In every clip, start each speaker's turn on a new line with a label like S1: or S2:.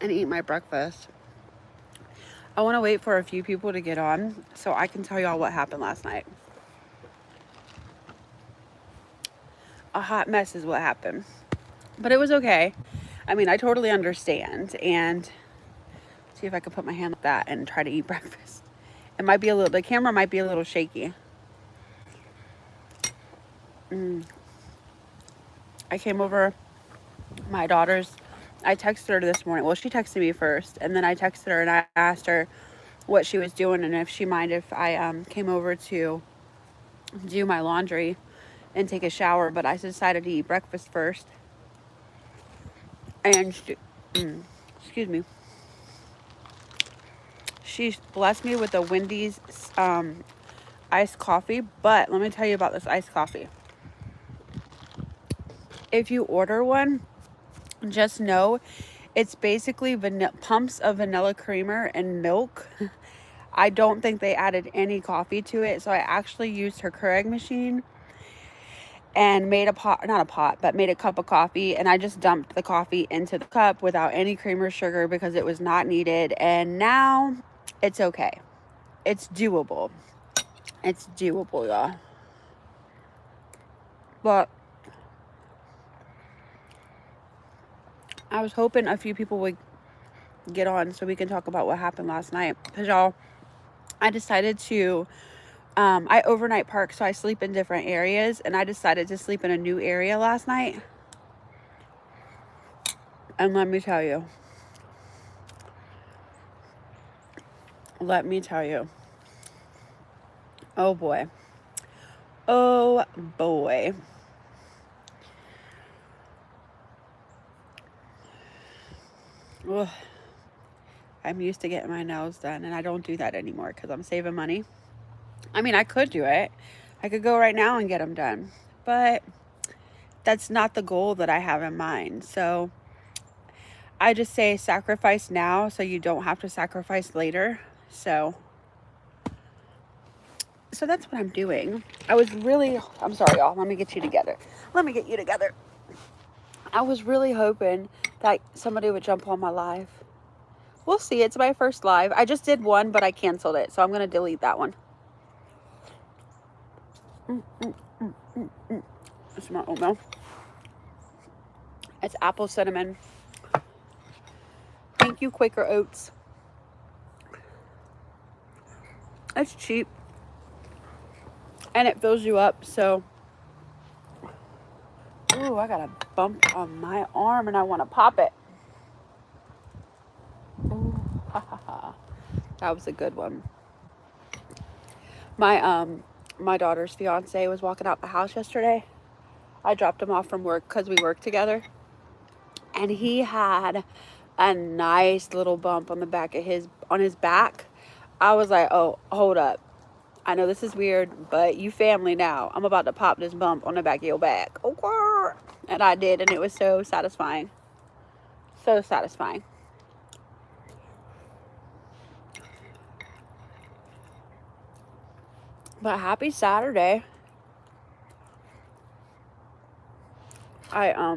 S1: and eat my breakfast. I want to wait for a few people to get on so I can tell y'all what happened last night. A hot mess is what happened. But it was okay. I mean, I totally understand. And see if I can put my hand like that and try to eat breakfast. It might be a little, the camera might be a little shaky. I came over my daughter's, I texted her this morning. Well, she texted me first, and then I texted her and I asked her what she was doing and if she mind if I came over to do my laundry and take a shower. But I decided to eat breakfast first. And excuse me, she blessed me with a Wendy's iced coffee. But let me tell you about this iced coffee. If you order one, just know it's basically pumps of vanilla creamer and milk. I don't think they added any coffee to it, so I actually used her Keurig machine and made a pot, not a pot, but made a cup of coffee, and I just dumped the coffee into the cup without any cream or sugar because it was not needed, and now it's okay. It's doable. It's doable, y'all. But I was hoping a few people would get on so we can talk about what happened last night. Because, y'all, I decided to, I overnight park, so I sleep in different areas. And I decided to sleep in a new area last night. And let me tell you, oh boy. Oh boy. Ugh. I'm used to getting my nails done, and I don't do that anymore because I'm saving money. I mean, I could do it. I could go right now and get them done. But that's not the goal that I have in mind. So I just say sacrifice now so you don't have to sacrifice later. So that's what I'm doing. I'm sorry, y'all. Let me get you together. Let me get you together. I was really hoping that somebody would jump on my live. We'll see. It's my first live. I just did one, but I canceled it. So I'm going to delete that one. This is my oatmeal. It's apple cinnamon. Thank you, Quaker Oats. It's cheap. And it fills you up. So, ooh, I got a bump on my arm and I want to pop it. Ooh, ha ha ha. That was a good one. My daughter's fiance was walking out the house yesterday. I dropped him off from work because we work together. And he had a nice little bump on the back of his back. I was like, "Oh, hold up. I know this is weird, but you family now. I'm about to pop this bump on the back of your back." Okay. And I did, and it was so satisfying. So satisfying. But happy Saturday. I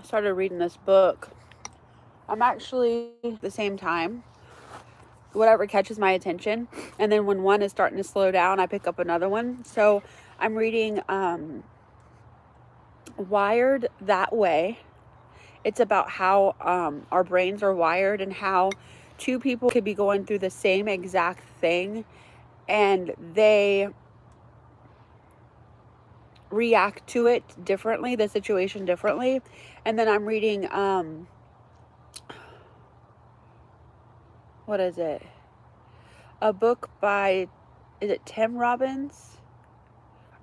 S1: started reading this book. I'm actually the same time. Whatever catches my attention. And then when one is starting to slow down, I pick up another one. So I'm reading Wired That Way. It's about how our brains are wired and how two people could be going through the same exact thing and they react to it differently, the situation differently. And then I'm reading what is it? A book by, is it Tim Robbins?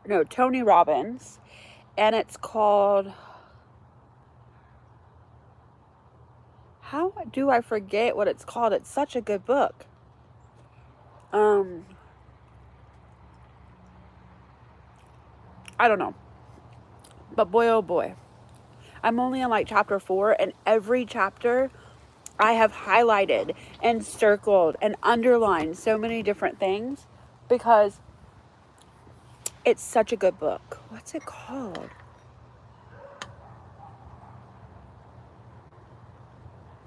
S1: No, Tony Robbins. And it's called, how do I forget what it's called? It's such a good book. I don't know. But boy, oh boy. I'm only on like chapter 4, and every chapter I have highlighted and circled and underlined so many different things because it's such a good book. What's it called?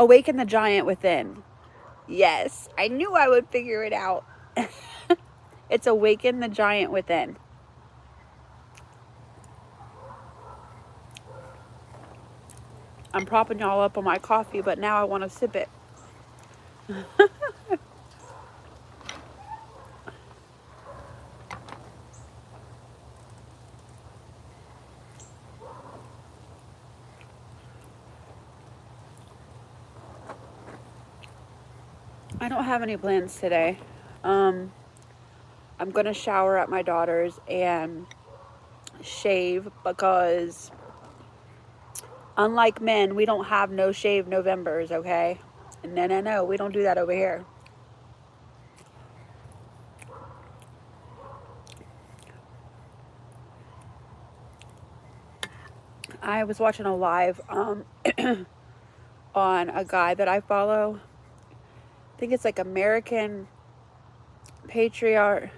S1: Awaken the giant within. Yes, I knew I would figure it out. It's awaken the giant within. I'm propping y'all up on my coffee, but now I want to sip it. I don't have any plans today. I'm going to shower at my daughter's and shave because unlike men, we don't have no shave Novembers, okay? No, we don't do that over here. I was watching a live on a guy that I follow. I think it's like American Patriot.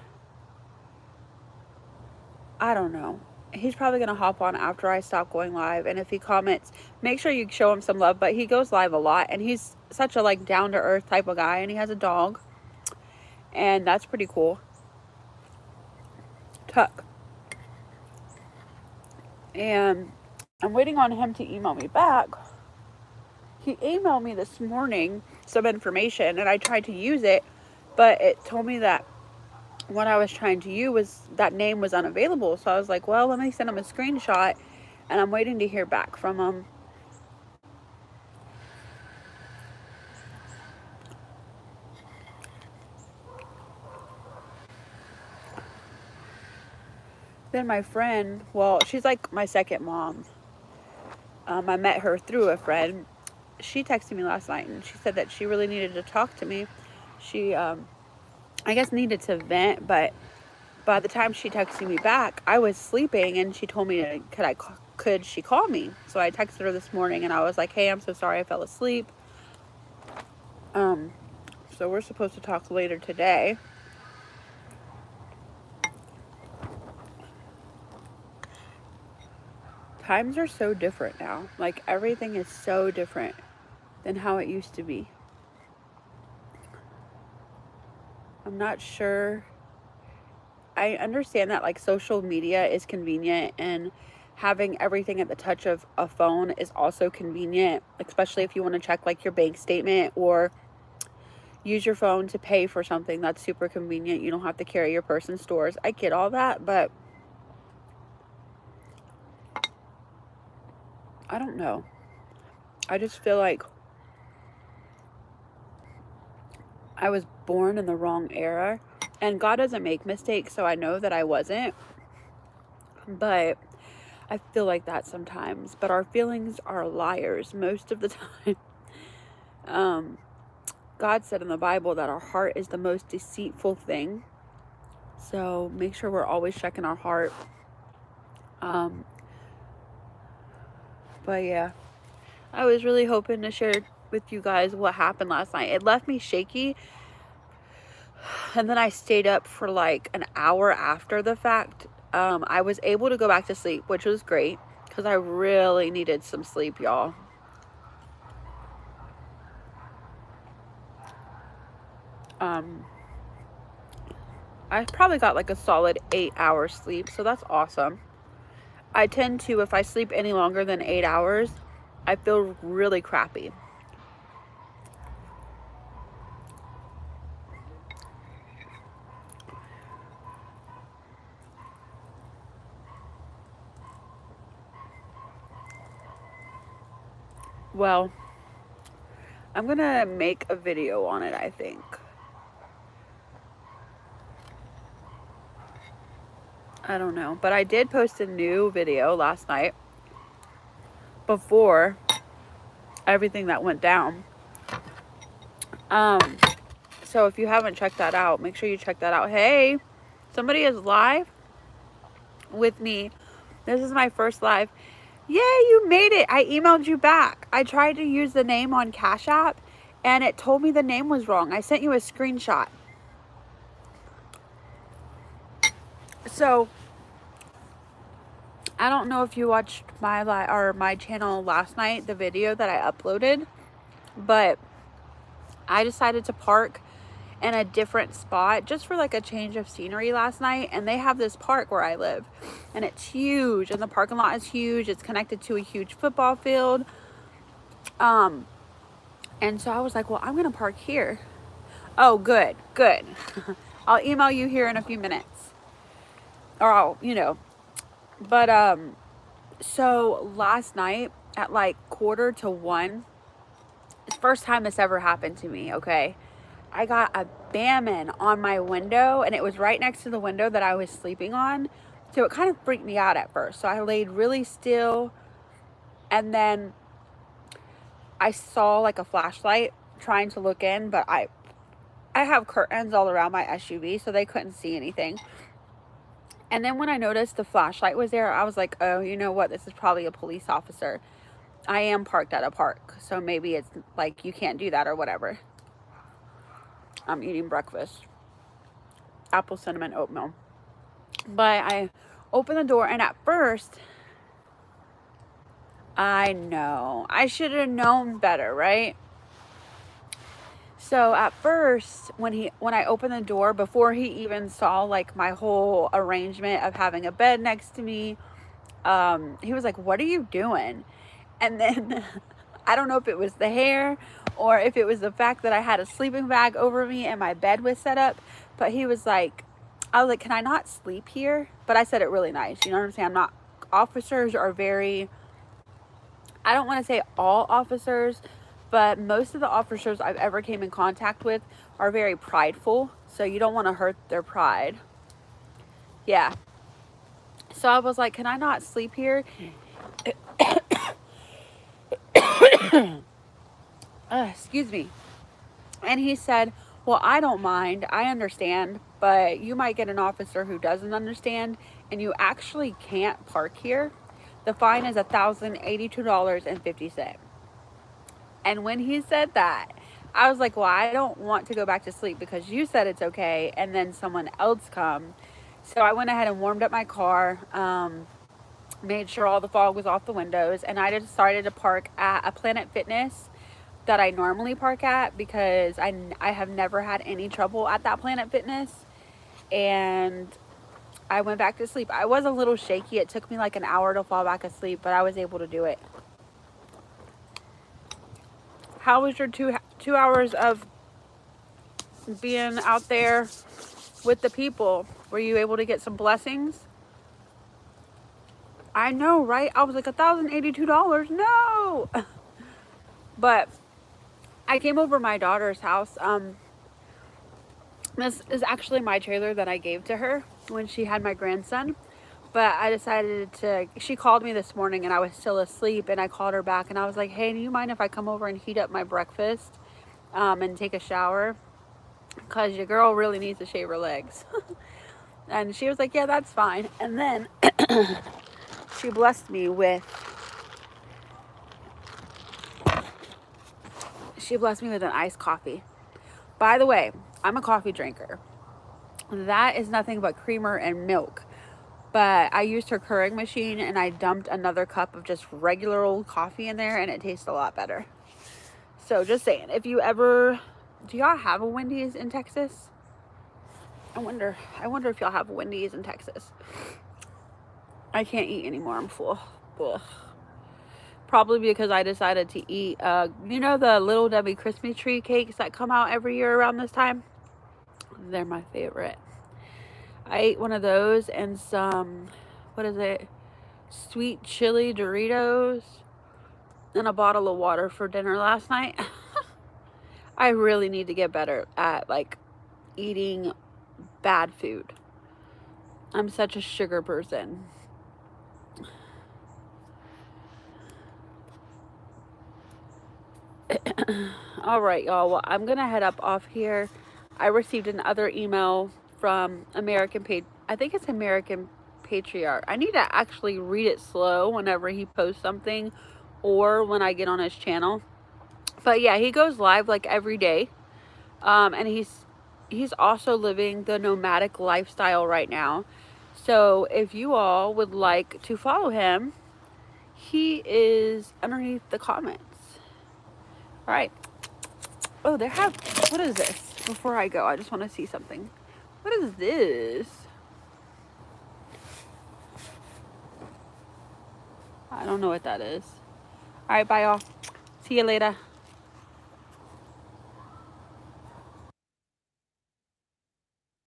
S1: I don't know. He's probably going to hop on after I stop going live. And if he comments, make sure you show him some love. But he goes live a lot. And he's such a like down to earth type of guy. And he has a dog. And that's pretty cool. Tuck. And I'm waiting on him to email me back. He emailed me this morning some information. And I tried to use it. But it told me that what I was trying to use was that name was unavailable. So I was like, well, let me send him a screenshot, and I'm waiting to hear back from him. Then my friend, well, she's like my second mom. I met her through a friend. She texted me last night and she said that she really needed to talk to me. She, I guess, needed to vent, but by the time she texted me back, I was sleeping, and she told me could she call me? So I texted her this morning, and I was like, hey, I'm so sorry I fell asleep. So we're supposed to talk later today. Times are so different now. Like, everything is so different than how it used to be. I'm not sure. I understand that like social media is convenient, and having everything at the touch of a phone is also convenient, especially if you want to check like your bank statement or use your phone to pay for something. That's super convenient. You don't have to carry your purse in stores. I get all that, but I don't know. I just feel like I was born in the wrong era, and God doesn't make mistakes, so I know that I wasn't, but I feel like that sometimes. But our feelings are liars most of the time. God said in the Bible that our heart is the most deceitful thing, so make sure we're always checking our heart. But yeah, I was really hoping to share with you guys what happened last night. It left me shaky, and then I stayed up for like an hour after the fact. I was able to go back to sleep, which was great because I really needed some sleep, y'all. I probably got like a solid 8 hours sleep, so that's awesome. I tend to, if I sleep any longer than 8 hours, I feel really crappy. Well, I'm gonna make a video on it, I think. I don't know, but I did post a new video last night before everything that went down. So if you haven't checked that out, make sure you check that out. Hey, somebody is live with me. This is my first live. Yay, you made it. I emailed you back. I tried to use the name on Cash App, and it told me the name was wrong. I sent you a screenshot. So I don't know if you watched my channel last night, the video that I uploaded. But I decided to park in a different spot just for like a change of scenery last night. And they have this park where I live, and it's huge, and the parking lot is huge. It's connected to a huge football field. And so I was like, well, I'm gonna park here. Oh, good. I'll email you here in a few minutes, or I'll, but so last night at like 1:45, it's the first time this ever happened to me. Okay, I got a Bammon on my window, and it was right next to the window that I was sleeping on. So it kind of freaked me out at first. So I laid really still, and then I saw like a flashlight trying to look in, but I have curtains all around my SUV, so they couldn't see anything. And then when I noticed the flashlight was there, I was like, oh, you know what? This is probably a police officer. I am parked at a park, so maybe it's like you can't do that or whatever. I'm eating breakfast. Apple cinnamon oatmeal. But I opened the door, and at first, I know, I should have known better, right? So at first, when I opened the door, before he even saw like my whole arrangement of having a bed next to me, he was like, what are you doing? And then I don't know if it was the hair or if it was the fact that I had a sleeping bag over me and my bed was set up, but he was like, I was like, can I not sleep here? But I said it really nice. You know what I'm saying? Officers are very, I don't want to say all officers, but most of the officers I've ever came in contact with are very prideful. So you don't want to hurt their pride. Yeah. So I was like, can I not sleep here? Excuse me. And he said, well, I don't mind. I understand. But you might get an officer who doesn't understand, and you actually can't park here. The fine is $1,082.50. And when he said that, I was like, well, I don't want to go back to sleep because you said it's okay, and then someone else come. So I went ahead and warmed up my car, made sure all the fog was off the windows, and I decided to park at a Planet Fitness that I normally park at because I have never had any trouble at that Planet Fitness. And I went back to sleep. I was a little shaky. It took me like an hour to fall back asleep, but I was able to do it. How was your two hours of being out there with the people? Were you able to get some blessings? I know, right? I was like, $1,082. No. But I came over my daughter's house. This is actually my trailer that I gave to her when she had my grandson. But I decided she called me this morning and I was still asleep, and I called her back and I was like, hey, do you mind if I come over and heat up my breakfast and take a shower? Because your girl really needs to shave her legs. And she was like, yeah, that's fine. And then she blessed me with an iced coffee. By the way, I'm a coffee drinker. That is nothing but creamer and milk. But I used her Keurig machine and I dumped another cup of just regular old coffee in there, and it tastes a lot better. So just saying, if you ever, do y'all have a Wendy's in Texas? I wonder if y'all have a Wendy's in Texas. I can't eat anymore. I'm full. Ugh. Probably because I decided to eat, the Little Debbie Christmas tree cakes that come out every year around this time? They're my favorite. I ate one of those and some, sweet chili Doritos and a bottle of water for dinner last night. I really need to get better at, eating bad food. I'm such a sugar person. All right, y'all. Well, I'm going to head up off here. I received another email from I think it's American Patriarch. I need to actually read it slow whenever he posts something or when I get on his channel. But yeah, he goes live like every day. And he's also living the nomadic lifestyle right now. So if you all would like to follow him, he is underneath the comments. All right. Oh, they have, what is this? Before I go, I just want to see something. What is this? I don't know what that is. All right, bye y'all. See you later.